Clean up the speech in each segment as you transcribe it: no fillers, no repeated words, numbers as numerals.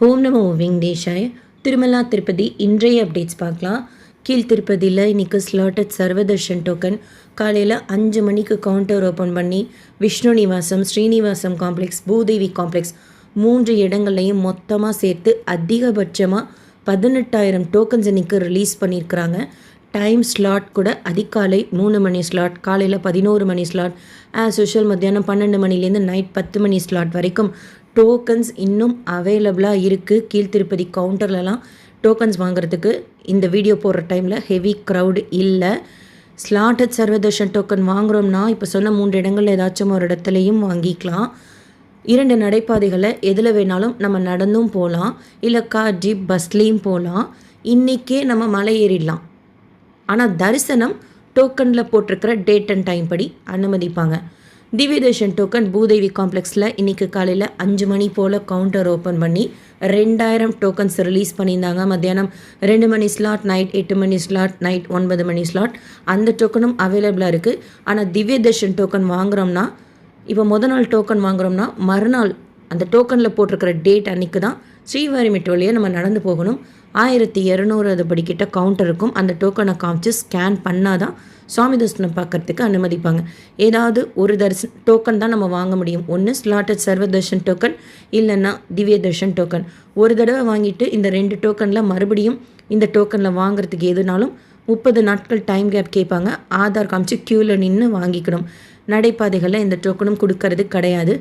ஓம் நமோ வெங்கடேஷாய. திருமலா திருப்பதி இன்றைய அப்டேட்ஸ் பார்க்கலாம். கீழ் திருப்பதியில் இன்றைக்கி ஸ்லாட்டட் சர்வதர்ஷன் டோக்கன் காலையில் 5 மணிக்கு கவுண்டர் ஓப்பன் பண்ணி விஷ்ணு நிவாசம், ஸ்ரீனிவாசம் காம்ப்ளெக்ஸ், பூதேவி காம்ப்ளெக்ஸ் 3 இடங்கள்லையும் மொத்தமாக சேர்த்து அதிகபட்சமாக 18,000 டோக்கன்ஸ் இன்றைக்கி ரிலீஸ் பண்ணியிருக்கிறாங்க. டைம் ஸ்லாட் கூட அதிகாலை 3 மணி ஸ்லாட், காலையில் 11 மணி ஸ்லாட், ஆஸ் யூஷுவல் மத்தியானம் 12 மணிலேருந்து நைட் 10 மணி ஸ்லாட் வரைக்கும் டோக்கன்ஸ் இன்னும் அவைலபிளாக இருக்குது. கீழ்த்திருப்பதி கவுண்டர்லலாம் டோக்கன்ஸ் வாங்குறதுக்கு இந்த வீடியோ போடுற டைமில் ஹெவி க்ரௌடு இல்லை. ஸ்லாட்டட் சர்வதர்ஷன் டோக்கன் வாங்குகிறோம்னா இப்போ சொன்ன 3 இடங்களில் ஏதாச்சும் ஒரு இடத்துலையும் வாங்கிக்கலாம். 2 நடைபாதைகளை எதில் வேணாலும் நம்ம நடந்தும் போகலாம், இல்லை கார் ஜீப் பஸ்லேயும் போகலாம். இன்றைக்கே நம்ம மலை ஏறிடலாம். ஆனால் தரிசனம் டோக்கனில் போட்டிருக்கிற டேட் அண்ட் டைம் படி அனுமதிப்பாங்க. திவ்யதர்ஷன் டோக்கன் பூதேவி காம்ப்ளெக்ஸில் இன்றைக்கி காலையில் 5 மணி போல் கவுண்டர் ஓப்பன் பண்ணி 2000 டோக்கன்ஸ் ரிலீஸ் பண்ணியிருந்தாங்க. மத்தியானம் 2 மணி ஸ்லாட், நைட் 8 மணி ஸ்லாட், நைட் 9 மணி ஸ்லாட் அந்த டோக்கனும் அவைலபிளாக இருக்குது. ஆனால் திவ்யதர்ஷன் டோக்கன் வாங்குகிறோம்னா இப்போ நாள் டோக்கன் வாங்குகிறோம்னா மறுநாள் அந்த டோக்கனில் போட்டிருக்கிற டேட் அன்றைக்கி தான் ஸ்ரீவாரிமெட் வழியாக நம்ம நடந்து போகணும். 1200 அது படிக்கிட்ட கவுண்டர் இருக்கும். அந்த டோக்கனை காமிச்சு ஸ்கேன் பண்ணால் தான் சுவாமி தரிசனம் பார்க்குறதுக்கு அனுமதிப்பாங்க. ஏதாவது ஒரு டோக்கன் தான் நம்ம வாங்க முடியும். ஒன்று ஸ்லாட்டட் சர்வதர்ஷன் டோக்கன், இல்லைன்னா திவ்ய தர்ஷன் டோக்கன். ஒரு தடவை வாங்கிட்டு இந்த 2 டோக்கனில் மறுபடியும் இந்த டோக்கனில் வாங்குறதுக்கு எதுனாலும் 30 நாட்கள் டைம் கேப் கேட்பாங்க. ஆதார் காமிச்சு க்யூவில் நின்று வாங்கிக்கணும். நடைபாதைகளில் இந்த டோக்கனும் கொடுக்கறது கிடையாது.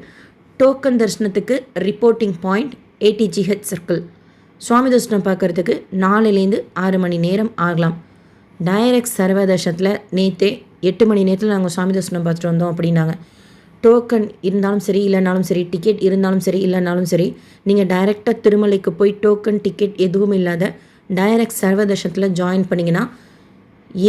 டோக்கன் தரிசனத்துக்கு ரிப்போர்ட்டிங் பாயிண்ட் ATGH சர்க்கிள். சுவாமி தரிசனம் பார்க்குறதுக்கு 4லேருந்து 6 மணி நேரம் ஆகலாம். டைரக்ட் சர்வதர்ஷனத்தில் நேற்றே 8 மணி நேரத்தில் நாங்கள் சுவாமி தரிசனம் பார்த்துட்டு வந்தோம் அப்படின்னாங்க. டோக்கன் இருந்தாலும் சரி இல்லைனாலும் சரி, டிக்கெட் இருந்தாலும் சரி இல்லைனாலும் சரி, நீங்கள் டைரெக்டாக திருமலைக்கு போய் டோக்கன் டிக்கெட் எதுவும் இல்லாத டைரக்ட் சர்வதர்ஷனத்தில் ஜாயின் பண்ணிங்கன்னா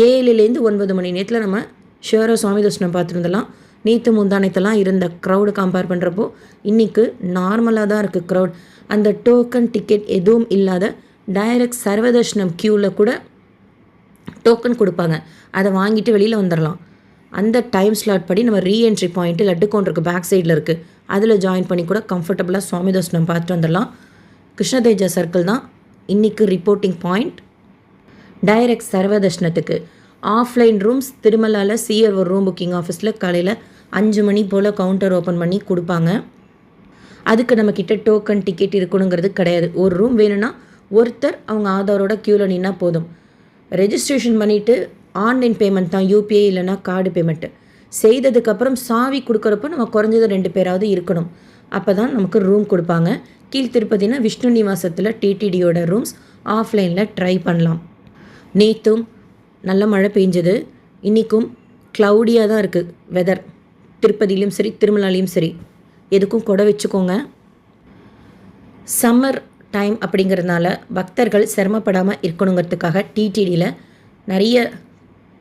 7லேருந்து 9 மணி நேரத்தில் நம்ம ஷியராக சுவாமி தரிசனம் பார்த்துட்டு இருந்தலாம். நேற்று முந்தானத்தெல்லாம் இருந்த க்ரௌடு கம்பேர் பண்ணுறப்போ இன்றைக்கு நார்மலாக தான் இருக்குது க்ரௌட். அந்த டோக்கன் டிக்கெட் எதுவும் இல்லாத டைரக்ட் சர்வதர்ஷனம் க்யூவில் கூட டோக்கன் கொடுப்பாங்க. அதை வாங்கிட்டு வெளியில் வந்துடலாம். அந்த டைம் ஸ்லாட் படி நம்ம ரீஎன்ட்ரி பாயிண்ட்டு லட்டு கவுண்டருக்கு பேக் சைடில் இருக்குது. அதில் ஜாயின் பண்ணி கூட கம்ஃபர்டபுளாக சுவாமி தரிசனம் பார்த்துட்டு வந்துடலாம். கிருஷ்ணதேஜா சர்க்கிள் தான் இன்றைக்கி ரிப்போர்ட்டிங் பாயிண்ட். டைரக்ட் சர்வதர்ஷனத்துக்கு ஆஃப்லைன் ரூம்ஸ் திருமலாவில் சிஆர் ஒரு ரூம் புக்கிங் ஆஃபீஸில் காலையில் 5 மணி போல் கவுண்டர் ஓப்பன் பண்ணி கொடுப்பாங்க. அதுக்கு நம்மக்கிட்ட டோக்கன் டிக்கெட் இருக்கணுங்கிறது கிடையாது. ஒரு ரூம் வேணும்னா ஒருத்தர் அவங்க ஆதாரோட க்யூவில் நின்னா போதும். ரெஜிஸ்ட்ரேஷன் பண்ணிவிட்டு ஆன்லைன் பேமெண்ட் தான், UPI இல்லைனா கார்டு பேமெண்ட்டு செய்ததுக்கப்புறம் சாவி கொடுக்குறப்போ நம்ம குறைஞ்சது 2 பேராவது இருக்கணும். அப்போ தான் நமக்கு ரூம் கொடுப்பாங்க. கீழ் திருப்பதினா விஷ்ணு நிவாசத்தில் TTDயோட ரூம்ஸ் ஆஃப்லைனில் ட்ரை பண்ணலாம். நேற்றும் நல்ல மழை பெஞ்சது. இன்றைக்கும் க்ளவுடியாக தான் இருக்குது வெதர். திருப்பதிலையும் சரி திருமலாலையும் சரி எதுக்கும் கொடை வச்சுக்கோங்க. சம்மர் டைம் அப்படிங்கிறதுனால பக்தர்கள் சிரமப்படாமல் இருக்கணுங்கிறதுக்காக TTDயில் நிறைய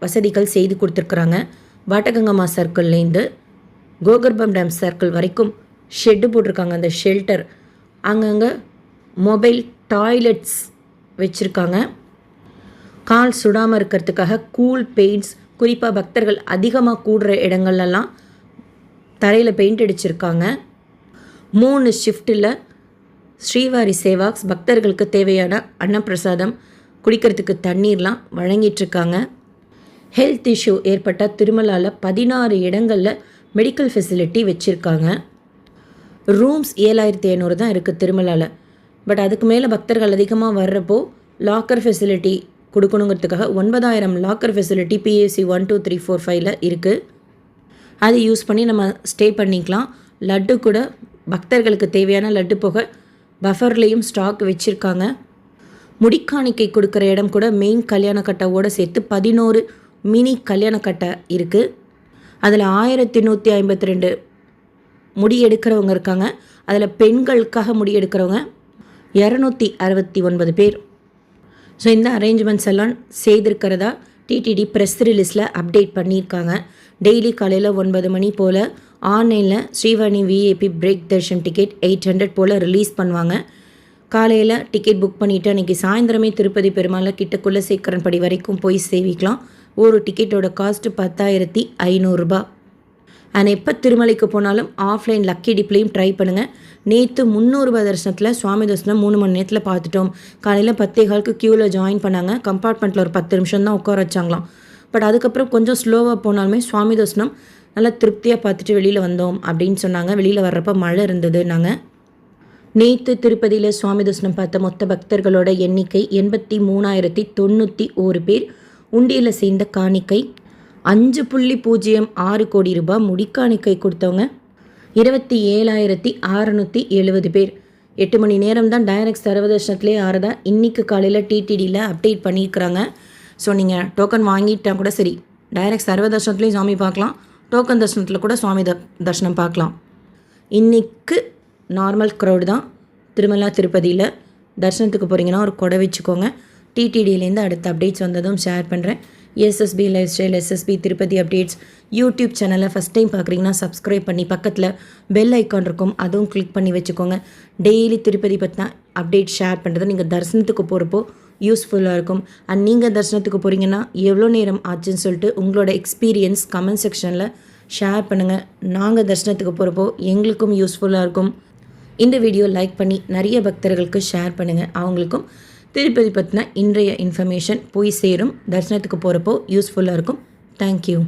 வசதிகள் செய்து கொடுத்துருக்குறாங்க. வாட்டகங்கம்மா சர்க்கிள்லேருந்து கோகர்பம் டேம் சர்க்கிள் வரைக்கும் ஷெட்டு போட்டிருக்காங்க. அந்த ஷெல்டர் அங்கங்கே மொபைல் டாய்லெட்ஸ் வச்சுருக்காங்க. கால் சுடாமல் இருக்கிறதுக்காக கூல் பெயிண்ட்ஸ், குறிப்பாக பக்தர்கள் அதிகமாக கூடுற இடங்கள்லாம் தரையில் பெயிண்ட் அடிச்சிருக்காங்க. 3 ஷிஃப்ட்டில் ஸ்ரீவாரி சேவாக்ஸ் பக்தர்களுக்கு தேவையான அன்னப்பிரசாதம், குடிக்கிறதுக்கு தண்ணீர்லாம் வழங்கிட்டுருக்காங்க. ஹெல்த் இஷ்யூ ஏற்பட்ட திருமலாவில் 16 இடங்களில் மெடிக்கல் ஃபெசிலிட்டி வச்சுருக்காங்க. ரூம்ஸ் 7500 தான் இருக்குது திருமலாவில். பட் அதுக்கு மேலே பக்தர்கள் அதிகமாக வர்றப்போ லாக்கர் ஃபெசிலிட்டி கொடுக்கணுங்கிறதுக்காக 9000 லாக்கர் ஃபெசிலிட்டி PAC 1 2 3 4 5ல் இருக்குது. அது யூஸ் பண்ணி நம்ம ஸ்டே பண்ணிக்கலாம். லட்டு கூட பக்தர்களுக்கு தேவையான லட்டு போக பஃபர்லேயும் ஸ்டாக் வச்சுருக்காங்க. முடிக்காணிக்கை கொடுக்குற இடம் கூட மெயின் கல்யாண கட்டாவோடு சேர்த்து 11 மினி கல்யாண கட்டை இருக்குது. அதில் 1152 முடி எடுக்கிறவங்க இருக்காங்க. அதில் பெண்களுக்காக முடி எடுக்கிறவங்க 269 பேர். ஸோ இந்த அரேஞ்ச்மெண்ட்ஸ் எல்லாம் செய்திருக்கிறதா TTD ப்ரெஸ் ரிலீஸில் அப்டேட் பண்ணியிருக்காங்க. டெய்லி காலையில் 9 மணி போல் ஆன்லைனில் Srivani VIP break Darshan ticket 800 போல் ரிலீஸ் பண்ணுவாங்க. காலையில் டிக்கெட் புக் பண்ணிவிட்டு அன்றைக்கி சாயந்தரமே திருப்பதி பெருமாள் கிட்ட குலசேகரன் படி வரைக்கும் போய் சேவிக்கலாம். ஒரு டிக்கெட்டோட காஸ்ட்டு 10,500 ரூபா. அண்ட் எப்போ திருமலைக்கு போனாலும் ஆஃப்லைன் லக்கி டிப்லையும் ட்ரை பண்ணுங்கள். நேற்று 300 ரூபாய் தரிசனத்தில் சுவாமி தரிசனம் 3 மணி நேரத்தில் பார்த்துட்டோம். காலையில் 10:15 க்யூவில் ஜாயின் பண்ணாங்க. கம்பார்ட்மெண்ட்டில் ஒரு 10 நிமிஷம் தான் உட்கார வச்சாங்களாம். பட் அதுக்கப்புறம் கொஞ்சம் ஸ்லோவாக போனாலுமே சுவாமி தரிசனம் நல்லா திருப்தியாக பார்த்துட்டு வெளியில் வந்தோம் அப்படின்னு சொன்னாங்க. வெளியில் வர்றப்போ மழை இருந்தது. நாங்கள் நேற்று திருப்பதியில் சுவாமி தரிசனம் பார்த்த மொத்த பக்தர்களோட எண்ணிக்கை 83,091 பேர். உண்டியில் சேர்ந்த காணிக்கை 5.06 கோடி ரூபாய். முடிக்காணிக்கை கொடுத்தவங்க 27,670 பேர். 8 மணி நேரம் தான் டைரக்ட் சர்வதர்ஷனத்திலே ஆறதா இன்றைக்கி காலையில் டிடிடியில் அப்டேட் பண்ணியிருக்கிறாங்க. ஸோ நீங்கள் டோக்கன் வாங்கிட்டால் கூட சரி, டைரக்ட் சர்வதர்ஷனத்துலேயும் சாமி பார்க்கலாம், டோக்கன் தரிசனத்தில் கூட சுவாமி தரிசனம் பார்க்கலாம். இன்றைக்கு நார்மல் க்ரௌடு தான். திருமலா திருப்பதியில் தரிசனத்துக்கு போகிறீங்கன்னா ஒரு கொடை வச்சுக்கோங்க. டிடிடியிலேருந்து அடுத்த அப்டேட்ஸ் வந்ததும் ஷேர் பண்ணுறேன். SSP lifestyle, SSP Tirupati updates YouTube சேனலை ஃபஸ்ட் டைம் பார்க்குறீங்கன்னா சப்ஸ்கிரைப் பண்ணி பக்கத்தில் பெல் ஐக்கான் இருக்கும், அதுவும் கிளிக் பண்ணி வச்சுக்கோங்க. டெய்லி திருப்பதி பற்றின அப்டேட் ஷேர் பண்ணுறது நீங்கள் தரிசனத்துக்கு போகிறப்போ யூஸ்ஃபுல்லாக இருக்கும். அண்ட் நீங்கள் தரிசனத்துக்கு போகிறீங்கன்னா எவ்வளோ நேரம் ஆச்சுன்னு சொல்லிட்டு உங்களோட எக்ஸ்பீரியன்ஸ் கமெண்ட் செக்ஷனில் ஷேர் பண்ணுங்கள். நாங்கள் தரிசனத்துக்கு போகிறப்போ எங்களுக்கும் யூஸ்ஃபுல்லாக இருக்கும். இந்த வீடியோ லைக் பண்ணி நிறைய பக்தர்களுக்கு ஷேர் பண்ணுங்கள். அவங்களுக்கும் திருப்பதி பற்றின இன்றைய இன்ஃபர்மேஷன் போய் சேரும். தரிசனத்துக்கு போகிறப்போ யூஸ்ஃபுல்லாக இருக்கும். தேங்க்யூ.